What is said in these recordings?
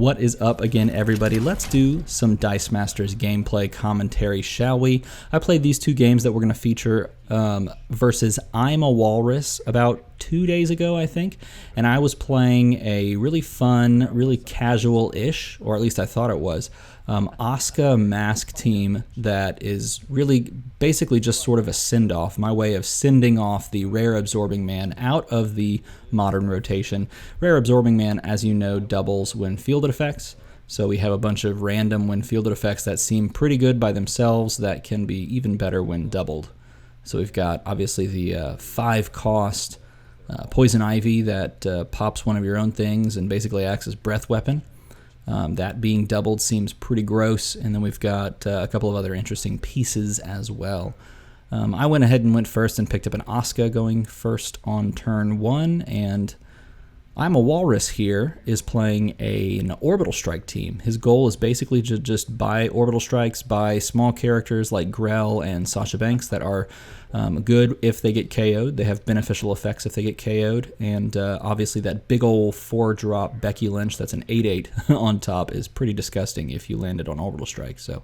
What is up again, everybody? Let's do some Dice Masters gameplay commentary, shall we? I played these two games that we're going to feature versus I'm a Walrus about 2 days ago, I think, and I was playing a really fun, really casual-ish, or at least I thought it was, Asuka mask team that is really basically just sort of a send-off, my way of sending off the Rare Absorbing Man out of the modern rotation. Rare Absorbing Man, as you know, doubles when fielded effects, so we have a bunch of random when fielded effects that seem pretty good by themselves that can be even better when doubled. So we've got, obviously, the 5-cost Poison Ivy that pops one of your own things and basically acts as breath weapon. That being doubled seems pretty gross, and then we've got a couple of other interesting pieces as well. I went ahead and went first and picked up an Asuka going first on turn 1, and I'm a Walrus here is playing an Orbital Strike team. His goal is basically to just buy Orbital Strikes, buy small characters like Grell and Sasha Banks that are good if they get KO'd. They have beneficial effects if they get KO'd, and obviously that big ol' 4-drop Becky Lynch that's an 8/8 on top is pretty disgusting if you land it on Orbital Strike. So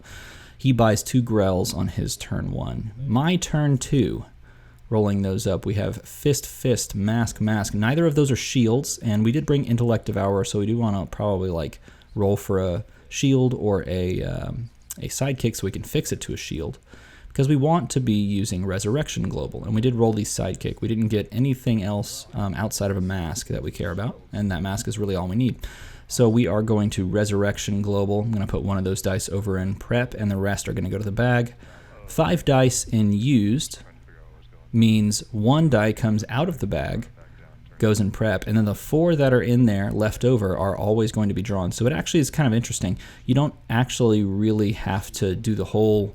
he buys 2 Grells on his turn 1. My turn 2. Rolling those up, we have Fist, Mask. Neither of those are shields, and we did bring Intellect Devourer, so we do want to probably like roll for a shield or a sidekick so we can fix it to a shield, because we want to be using Resurrection Global, and we did roll the sidekick. We didn't get anything else outside of a mask that we care about, and that mask is really all we need. So we are going to Resurrection Global. I'm going to put one of those dice over in prep, and the rest are going to go to the bag. 5 dice in used means 1 die comes out of the bag, goes in prep, and then the 4 that are in there left over are always going to be drawn. So it actually is kind of interesting. You don't actually really have to do the whole,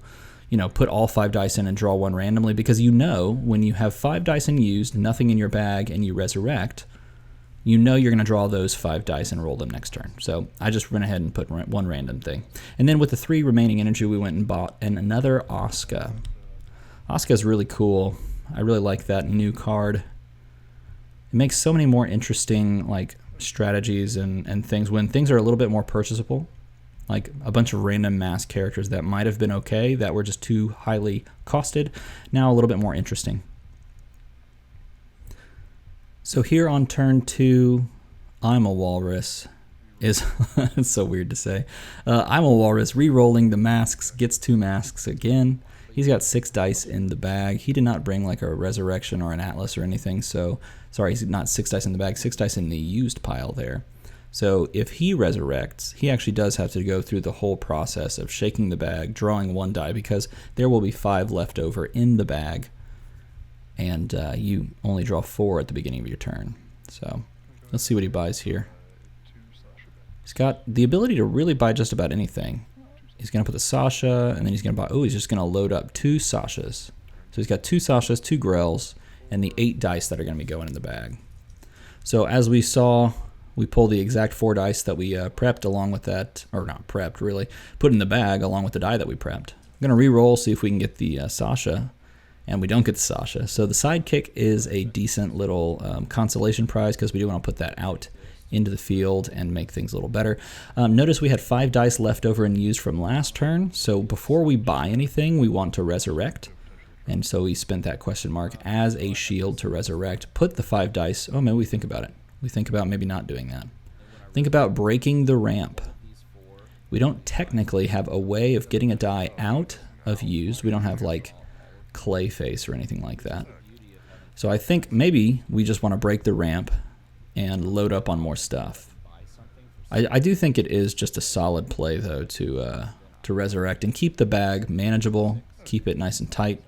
put all 5 dice in and draw 1 randomly, because when you have 5 dice in used, nothing in your bag, and you resurrect, you're going to draw those 5 dice and roll them next turn. So I just went ahead and put 1 random thing. And then with the 3 remaining energy, we went and bought another Asuka. Asuka's really cool. I really like that new card. It makes so many more interesting strategies and things when things are a little bit more purchasable. Like a bunch of random mask characters that might have been okay, that were just too highly costed, now a little bit more interesting. So here on turn 2, I'm a Walrus is it's so weird to say. I'm a Walrus, re-rolling the masks, gets 2 masks again. He's got 6 dice in the bag. He did not bring like a Resurrection or an Atlas or anything, so sorry, he's not 6 dice in the bag, 6 dice in the used pile there. So if he resurrects, he actually does have to go through the whole process of shaking the bag, drawing 1 die, because there will be 5 left over in the bag, and you only draw 4 at the beginning of your turn. So let's see what he buys here. He's got the ability to really buy just about anything. He's going to put the Sasha, and then he's going to buy, he's just going to load up 2 Sashas. So he's got 2 Sashas, 2 Grells, and the 8 dice that are going to be going in the bag. So as we saw, we pull the exact 4 dice that we prepped along with that, or not prepped really, put in the bag along with the die that we prepped. I'm going to re-roll, see if we can get the Sasha, and we don't get the Sasha. So the sidekick is a decent little consolation prize, because we do want to put that out into the field and make things a little better. Notice we had 5 dice left over and used from last turn, so before we buy anything, we want to resurrect. And so we spent that question mark as a shield to resurrect, put the 5 dice, maybe we think about it. We think about maybe not doing that. Think about breaking the ramp. We don't technically have a way of getting a die out of used. We don't have like Clayface or anything like that. So I think maybe we just want to break the ramp and load up on more stuff. I do think it is just a solid play, though, to resurrect and keep the bag manageable, keep it nice and tight.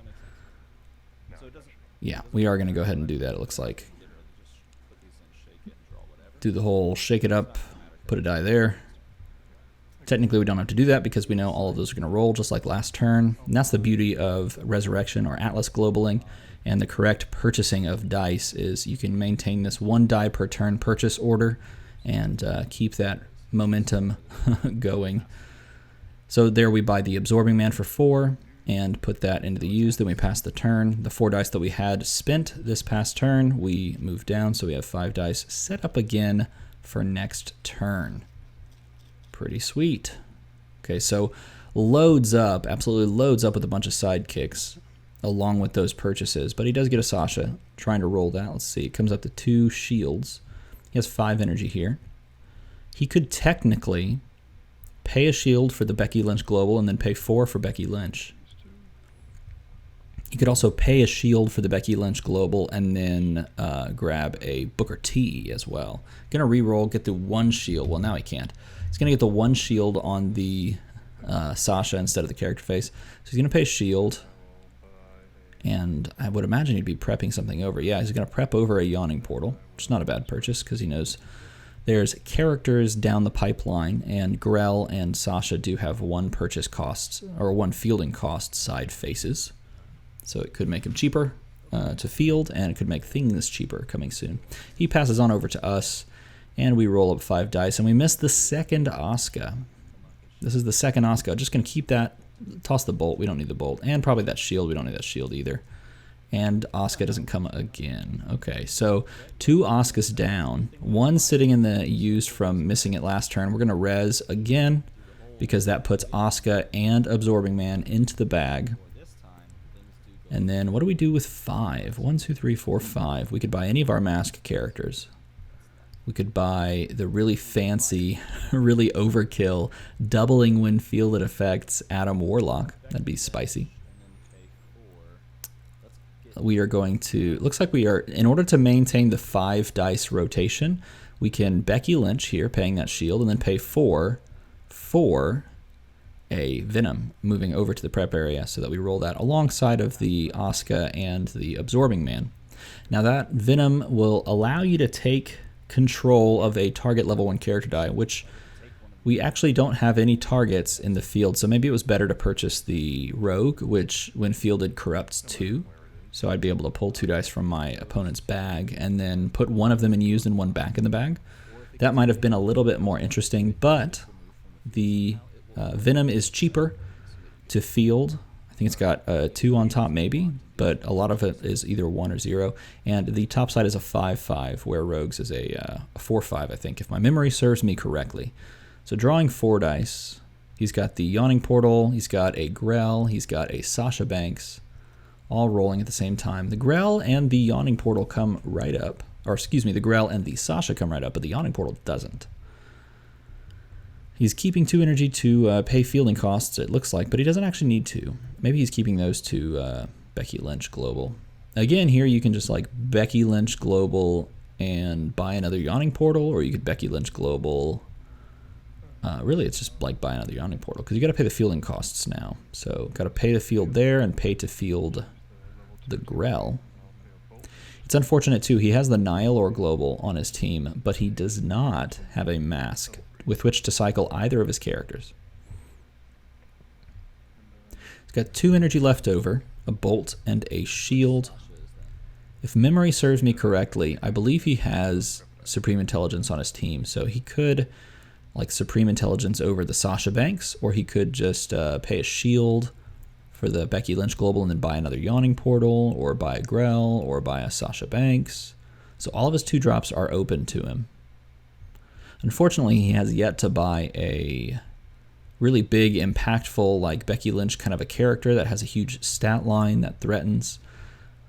Yeah, we are going to go ahead and do that, it looks like. Do the whole shake it up, put a die there. Technically, we don't have to do that because we know all of those are going to roll just like last turn. And that's the beauty of Resurrection or Atlas Globaling. And the correct purchasing of dice is you can maintain this 1 die per turn purchase order and keep that momentum going. So there we buy the Absorbing Man for 4 and put that into the used. Then we pass the turn. The 4 dice that we had spent this past turn, we move down. So we have 5 dice set up again for next turn. Pretty sweet. Okay, so loads up, absolutely loads up with a bunch of sidekicks along with those purchases. But he does get a Sasha, trying to roll that. Let's see, it comes up to 2 shields. He has 5 energy here. He could technically pay a shield for the Becky Lynch Global and then pay 4 for Becky Lynch. He could also pay a shield for the Becky Lynch Global and then grab a Booker T as well. Gonna reroll, get the 1 shield. Well, now he can't. He's gonna get the 1 shield on the Sasha instead of the character face. So he's gonna pay shield. And I would imagine he'd be prepping something over. Yeah, he's gonna prep over a Yawning Portal, which is not a bad purchase because he knows there's characters down the pipeline, and Grell and Sasha do have 1 purchase cost, or 1 fielding cost side faces. So it could make him cheaper to field, and it could make things cheaper coming soon. He passes on over to us, and we roll up 5 dice, and we miss the second Asuka. This is the second Asuka. Just going to keep that, toss the bolt. We don't need the bolt, and probably that shield. We don't need that shield either. And Asuka doesn't come again. Okay, so 2 Asukas down. 1 sitting in the used from missing it last turn. We're going to res again because that puts Asuka and Absorbing Man into the bag. And then what do we do with 5? 1, 2, 3, 4, 5. We could buy any of our mask characters. We could buy the really fancy, really overkill, doubling when fielded effects Adam Warlock. That'd be spicy. We are going to, looks like we are, in order to maintain the 5 dice rotation, we can Becky Lynch here, paying that shield, and then pay 4 for a Venom moving over to the prep area so that we roll that alongside of the Asuka and the Absorbing Man. Now that Venom will allow you to take control of a target level 1 character die, which we actually don't have any targets in the field, so maybe it was better to purchase the Rogue, which when fielded corrupts 2. So I'd be able to pull 2 dice from my opponent's bag and then put 1 of them in used and 1 back in the bag. That might have been a little bit more interesting, but the Venom is cheaper to field. I think it's got 2 on top maybe, but a lot of it is either 1 or 0. And the top side is a 5/5, where Rogue's is a 4/5, I think, if my memory serves me correctly. So drawing 4 dice, he's got the Yawning Portal, he's got a Grell, he's got a Sasha Banks, all rolling at the same time. The Grell and the Yawning Portal come right up, or excuse me, the Grell and the Sasha come right up, but the Yawning Portal doesn't. He's keeping 2 energy to pay fielding costs, it looks like, but he doesn't actually need to. Maybe he's keeping those to Becky Lynch Global. Again, here you can just like Becky Lynch Global and buy another Yawning Portal, or you could Becky Lynch Global. Really, it's just like buy another Yawning Portal, because you got to pay the fielding costs now. So got to pay the field there and pay to field the Grell. It's unfortunate, too. He has the Nihilor Global on his team, but he does not have a mask with which to cycle either of his characters. He's got 2 energy left over, a bolt and a shield. If memory serves me correctly, I believe he has Supreme Intelligence on his team, so he could like Supreme Intelligence over the Sasha Banks, or he could just pay a shield for the Becky Lynch Global and then buy another Yawning Portal, or buy a Grell, or buy a Sasha Banks. So all of his 2 drops are open to him. Unfortunately, he has yet to buy a really big, impactful, like Becky Lynch kind of a character that has a huge stat line that threatens,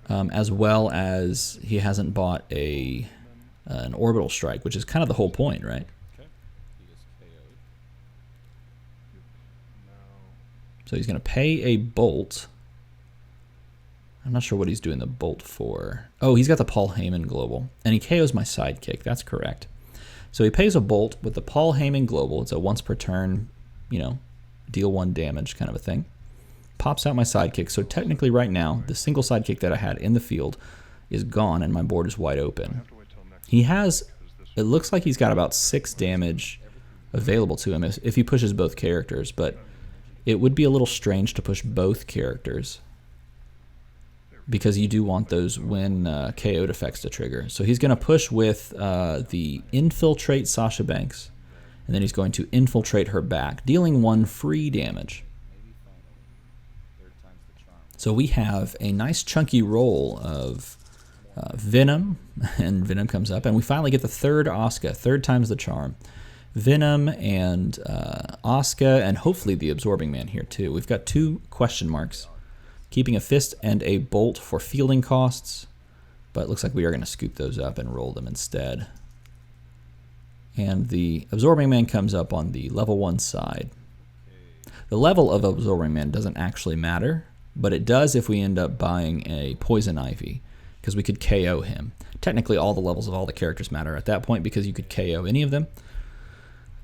as well as he hasn't bought an Orbital Strike, which is kind of the whole point, right? So he's going to pay a bolt. I'm not sure what he's doing the bolt for. Oh, he's got the Paul Heyman Global, and he KOs my sidekick. That's correct. So he pays a bolt with the Paul Heyman Global. It's a once per turn, deal 1 damage kind of a thing. Pops out my sidekick. So technically right now, the single sidekick that I had in the field is gone, and my board is wide open. He has, it looks like he's got about 6 damage available to him if he pushes both characters, but it would be a little strange to push both characters, because you do want those when KO'd effects to trigger. So he's going to push with the Infiltrate Sasha Banks, and then he's going to infiltrate her back, dealing 1 free damage. So we have a nice chunky roll of Venom, and Venom comes up, and we finally get the 3rd Asuka, 3rd time's the charm. Venom and Asuka, and hopefully the Absorbing Man here too. We've got 2 question marks. Keeping a fist and a bolt for fielding costs, but it looks like we are going to scoop those up and roll them instead. And the Absorbing Man comes up on the level 1 side. The level of Absorbing Man doesn't actually matter, but it does if we end up buying a Poison Ivy, because we could KO him. Technically, all the levels of all the characters matter at that point because you could KO any of them.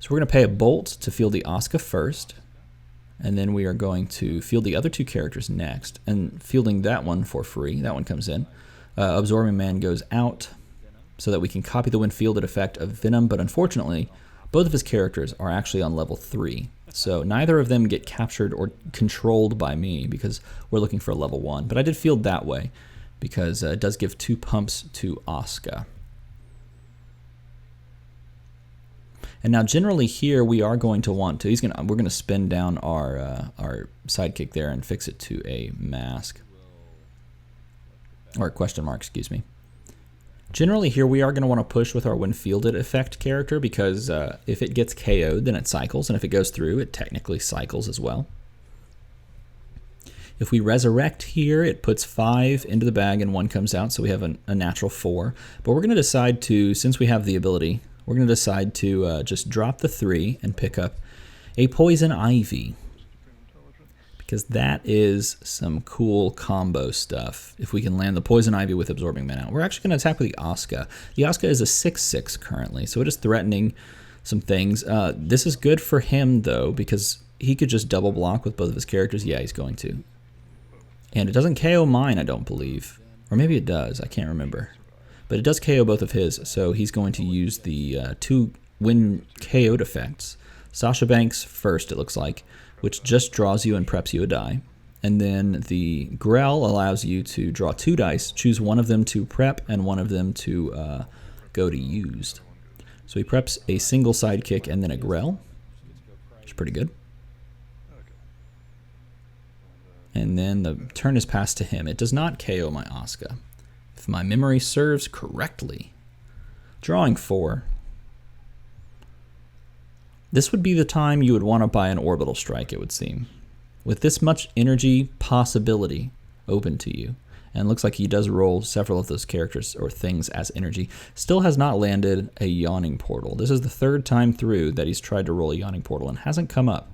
So we're going to pay a bolt to field the Asuka first, and then we are going to field the other 2 characters next, and fielding that one for free. That one comes in. Absorbing Man goes out so that we can copy the when fielded effect of Venom, but unfortunately, both of his characters are actually on level 3. So neither of them get captured or controlled by me because we're looking for a level 1. But I did field that way because it does give 2 pumps to Asuka. And now generally here we are going to want to, we're going to spin down our sidekick there and fix it to a mask. Or a question mark, excuse me. Generally here we are going to want to push with our when fielded effect character because if it gets KO'd then it cycles, and if it goes through it technically cycles as well. If we resurrect here, it puts 5 into the bag and 1 comes out, so we have a natural 4. But we're going to decide to, since we have the ability, we're going to decide to just drop the 3 and pick up a Poison Ivy, because that is some cool combo stuff. If we can land the Poison Ivy with Absorbing Man out. We're actually going to attack with the Asuka. The Asuka is a 6/6 currently, so it is threatening some things. This is good for him, though, because he could just double block with both of his characters. Yeah, he's going to. And it doesn't KO mine, I don't believe. Or maybe it does, I can't remember. But it does KO both of his, so he's going to use the 2 when KO'd effects. Sasha Banks first, it looks like, which just draws you and preps you a die. And then the Grell allows you to draw 2 dice, choose one of them to prep and one of them to go to used. So he preps a single sidekick and then a Grell, which is pretty good. And then the turn is passed to him. It does not KO my Asuka, if my memory serves correctly. Drawing 4. This would be the time you would want to buy an Orbital Strike, it would seem. With this much energy possibility open to you, and it looks like he does roll several of those characters or things as energy, still has not landed a Yawning Portal. This is the 3rd time through that he's tried to roll a Yawning Portal and hasn't come up.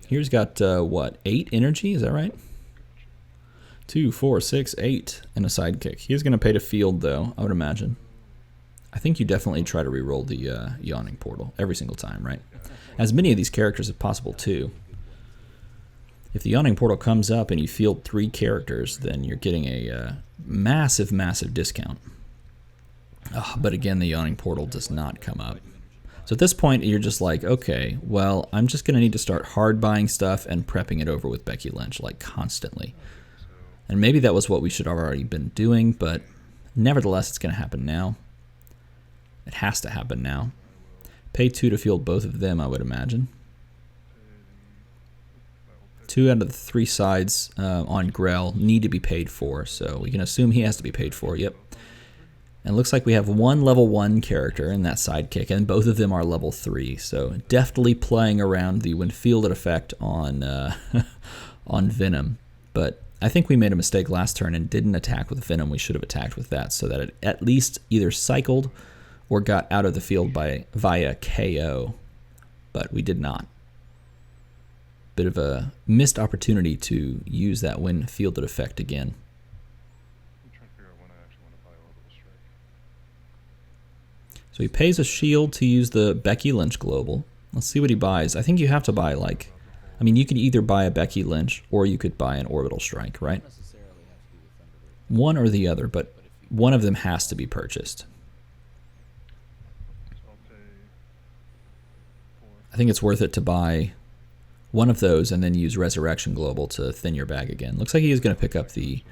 Here's got, what, 8 energy? Is that right? 2, 4, 6, 8, and a sidekick. He is going to pay to field, though, I would imagine. I think you definitely try to reroll the Yawning Portal every single time, right? As many of these characters as possible, too. If the Yawning Portal comes up and you field 3 characters, then you're getting a massive, massive discount. But again, the Yawning Portal does not come up. So at this point, you're just like, okay, well, I'm just going to need to start hard buying stuff and prepping it over with Becky Lynch, like, constantly. And maybe that was what we should have already been doing, but nevertheless, it's going to happen now. It has to happen now. Pay 2 to field both of them, I would imagine. 2 out of the 3 sides on Grell need to be paid for, so we can assume he has to be paid for, yep. And it looks like we have 1 level 1 character in that sidekick, and both of them are level 3, so deftly playing around the when fielded effect on, on Venom. But I think we made a mistake last turn and didn't attack with Venom. We should have attacked with that so that it at least either cycled or got out of the field via KO, but we did not. Bit of a missed opportunity to use that when fielded effect again. So he pays a shield to use the Becky Lynch Global. Let's see what he buys. I think you have to buy, like, I mean, you could either buy a Becky Lynch or you could buy an Orbital Strike, right? One or the other, but one of them has to be purchased. I think it's worth it to buy one of those and then use Resurrection Global to thin your bag again. Looks like he is going to pick up the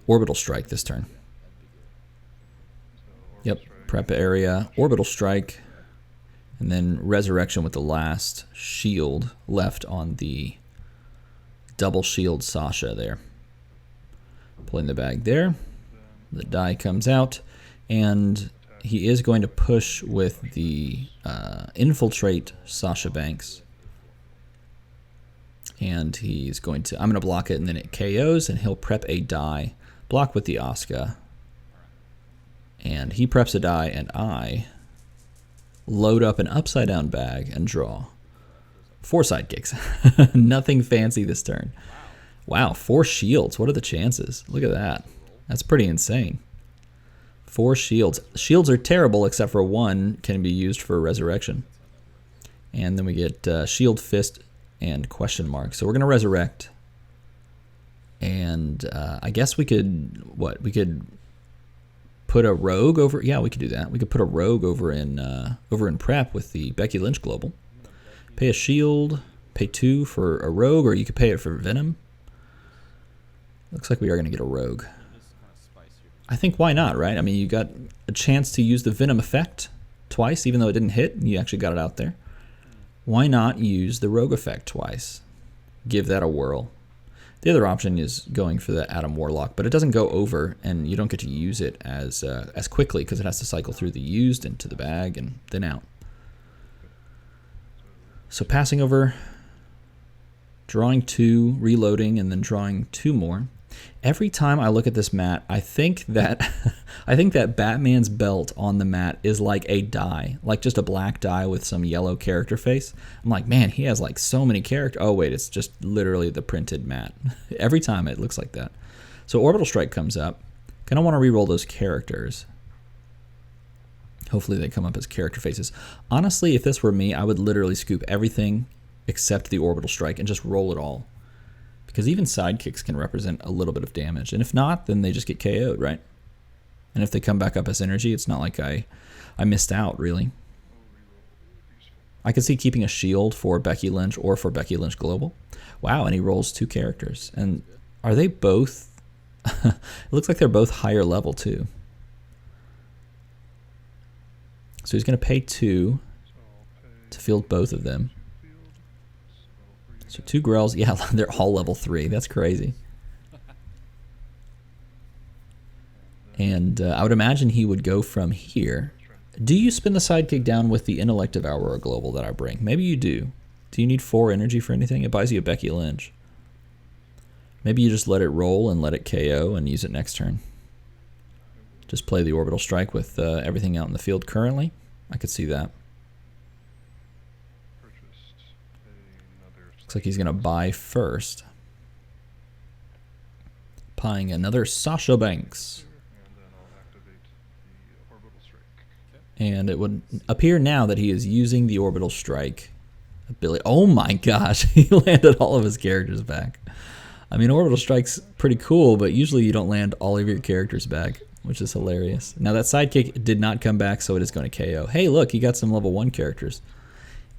Orbital Strike this turn. Yep, prep area, Orbital Strike, and then Resurrection with the last shield left on the double shield Sasha there. Pulling the bag there, the die comes out, and he is going to push with the infiltrate Sasha Banks. And he's going to, I'm going to block it, and then it KOs, and he'll prep a die, block with the Asuka. And he preps a die, and I load up an upside down bag and draw 4 sidekicks. Nothing fancy this turn. Wow, 4 shields. What are the chances? Look at that. That's pretty insane. 4 shields. Shields are terrible, except for 1 can be used for resurrection. And then we get shield, fist, and question mark. So we're going to resurrect. And I guess we could, what? We could put a rogue over. Yeah, we could do that. We could put a rogue over in prep with the Becky Lynch global. Pay a shield, pay 2 for a rogue, or you could pay it for venom. Looks like we are going to get a rogue. I think why not, right? I mean, you got a chance to use the venom effect twice, even though it didn't hit. You actually got it out there. Why not use the rogue effect twice? Give that a whirl. The other option is going for the Adam Warlock, but it doesn't go over, and you don't get to use it as quickly because it has to cycle through the used into the bag and then out. So passing over, drawing 2, reloading, and then drawing 2 more. Every time I look at this mat, I think that Batman's belt on the mat is like a die, like just a black die with some yellow character face. I'm like, man, he has like so many characters. Oh wait, it's just literally the printed mat. Every time it looks like that. So Orbital Strike comes up. Kind of want to reroll those characters. Hopefully they come up as character faces. Honestly, if this were me, I would literally scoop everything except the Orbital Strike and just roll it all. Because even sidekicks can represent a little bit of damage. And if not, then they just get KO'd, right? And if they come back up as energy, it's not like I missed out, really. I could see keeping a shield for Becky Lynch or for Becky Lynch Global. Wow, and he rolls 2 characters. And are they both... it looks like they're both higher level, too. So he's going to pay 2 to field both of them. So 2 Grells, yeah, they're all level 3. That's crazy. And I would imagine he would go from here. Do you spin the sidekick down with the Intellect of Aurora Global that I bring? Maybe you do. Do you need 4 energy for anything? It buys you a Becky Lynch. Maybe you just let it roll and let it KO and use it next turn. Just play the Orbital Strike with everything out in the field currently. I could see that. Looks like he's going to buy first. Buying another Sasha Banks. And it would appear now that he is using the Orbital Strike ability. Oh my gosh, he landed all of his characters back. I mean, Orbital Strike's pretty cool, but usually you don't land all of your characters back, which is hilarious. Now that sidekick did not come back, so it is going to KO. Hey, look, he got some level 1 characters.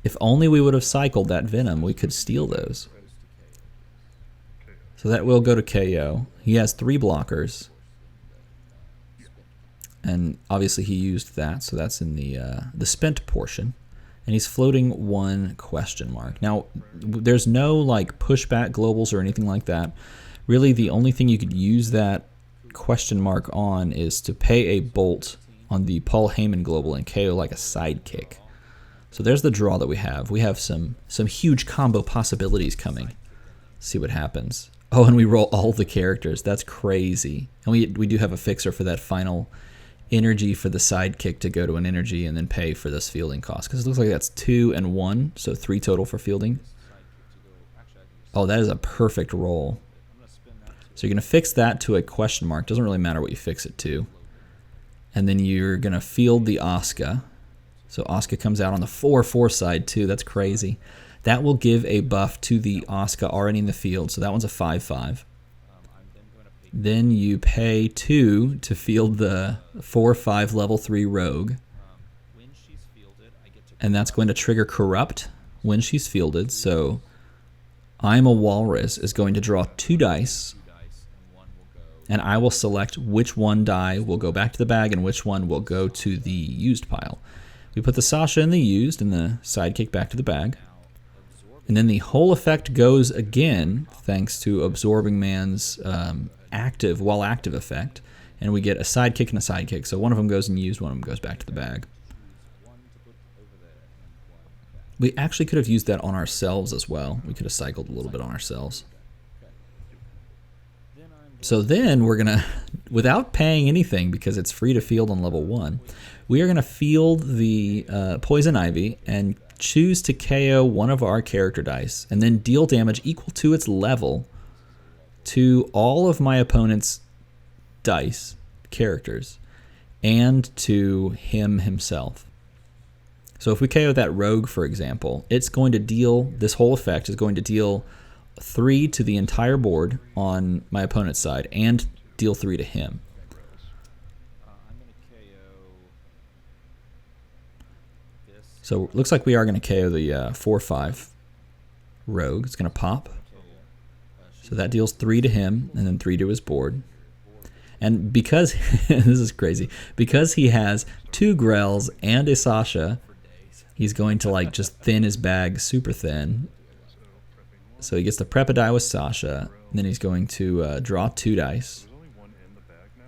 If only we would have cycled that Venom, we could steal those. So that will go to KO. He has 3 blockers. And obviously he used that, so that's in the spent portion. And he's floating 1 question mark. Now, there's no like pushback globals or anything like that. Really, the only thing you could use that question mark on is to pay a bolt on the Paul Heyman global and KO like a sidekick. So there's the draw that we have. We have some huge combo possibilities coming. Let's see what happens. Oh, and we roll all the characters. That's crazy. And we do have a fixer for that final energy for the sidekick to go to an energy and then pay for this fielding cost. Because it looks like that's 2 and 1, so 3 total for fielding. Oh, that is a perfect roll. So you're going to fix that to a question mark. Doesn't really matter what you fix it to. And then you're going to field the Asuka. So Asuka comes out on the 4/4 side too. That's crazy. That will give a buff to the Asuka already in the field. So that one's a 5/5. Then you pay 2 to field the 4/5 level 3 rogue. And that's going to trigger Corrupt when she's fielded. So I'm a Walrus is going to draw 2 dice. And I will select which one die will go back to the bag and which one will go to the used pile. We put the Sasha in the used and the sidekick back to the bag. And then the whole effect goes again thanks to Absorbing Man's active effect. and we get a sidekick and a sidekick. So one of them goes unused, one of them goes back to the bag. We actually could have used that on ourselves as well. We could have cycled a little bit on ourselves. So then we're going to, without paying anything because it's free to field on level 1, we are going to field the Poison Ivy and choose to KO one of our character dice and then deal damage equal to its level to all of my opponent's dice, characters, and to him himself. So if we KO that rogue, for example, it's going to deal, this whole effect is going to deal 3 to the entire board on my opponent's side and deal 3 to him. So it looks like we are going to KO the 4/5 rogue. It's going to pop. So that deals 3 to him and then 3 to his board. And because, this is crazy, because he has 2 Grells and a Sasha, he's going to like just thin his bag super thin. So he gets to prep a die with Sasha, and then he's going to draw 2 dice.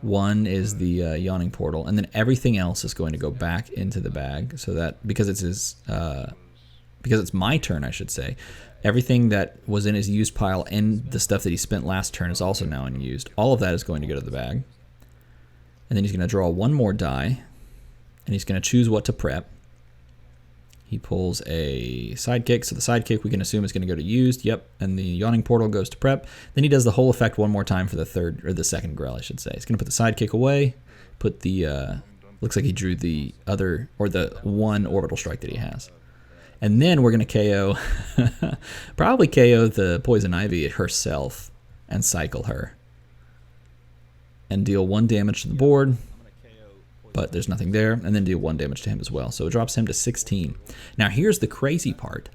One is the Yawning Portal, and then everything else is going to go back into the bag. So that because it's his, because it's my turn, I should say, everything that was in his used pile and the stuff that he spent last turn is also now unused. All of that is going to go to the bag, and then he's going to draw 1 more die, and he's going to choose what to prep. He pulls a sidekick, so the sidekick we can assume is going to go to used. Yep, and the Yawning Portal goes to prep. Then he does the whole effect one more time for the third, or the second Grell, I should say. He's going to put the sidekick away, put the, looks like he drew the other, or the 1 orbital strike that he has. And then we're going to KO, probably KO the Poison Ivy herself and cycle her. And deal 1 damage to the board. But there's nothing there, and then deal 1 damage to him as well. So it drops him to 16. Now here's the crazy part.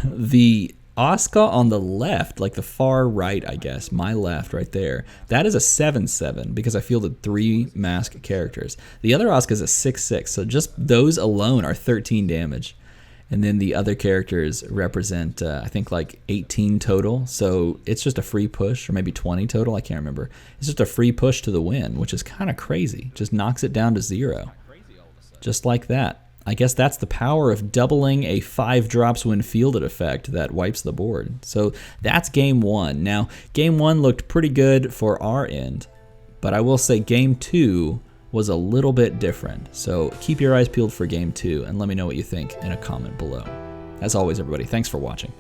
The Oscar on the left, like the far right, I guess, my left right there, that is a 7/7 because I fielded 3 mask characters. The other Oscar is a 6/6, so just those alone are 13 damage. And then the other characters represent, I think, like 18 total. So it's just a free push, or maybe 20 total. I can't remember. It's just a free push to the win, which is kind of crazy. Just knocks it down to 0. Just like that. I guess that's the power of doubling a 5 drops when fielded effect that wipes the board. So that's game 1. Now, game 1 looked pretty good for our end. But I will say game 2 was a little bit different. So keep your eyes peeled for game 2 and let me know what you think in a comment below. As always, everybody, thanks for watching.